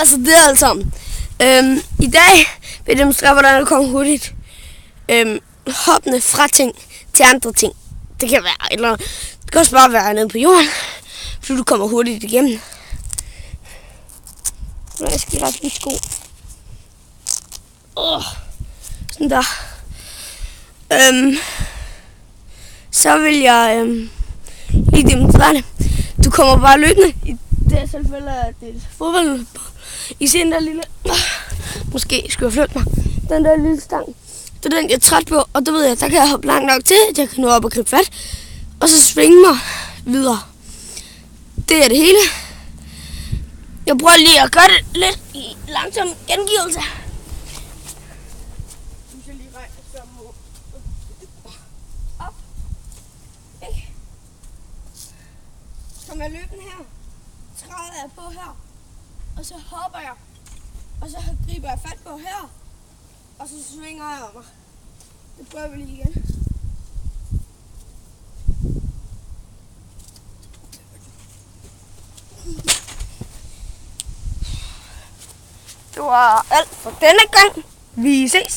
hvad så det alt sammen? I dag vil jeg demonstrere, hvordan jeg kommer hurtigt hoppende fra ting til andre ting. Det kan være, eller det kan også bare være nede på jorden, fordi du kommer hurtigt igennem. Jeg skal rette mine sko. Sådan der. Så vil jeg lige demonstrere det. Du kommer bare løbende. I det her tilfælde er det et fodbold. I ser den der lille... Måske skulle jeg flytte mig. Den der lille stang. Det er den, jeg er træt på. Og det ved jeg, der kan jeg hoppe langt nok til, at jeg kan nå op og gribe fat. Og så svinge mig videre. Det er det hele. Jeg prøver lige at gøre det lidt i langsom gengivelse. Op. Okay. Så kommer jeg løbende her. Træder jeg på her. Og så hopper jeg. Og så griber jeg fat på her. Og så svinger jeg mig. Det prøver vi lige igen. Det var alt for denne gang. Vi ses.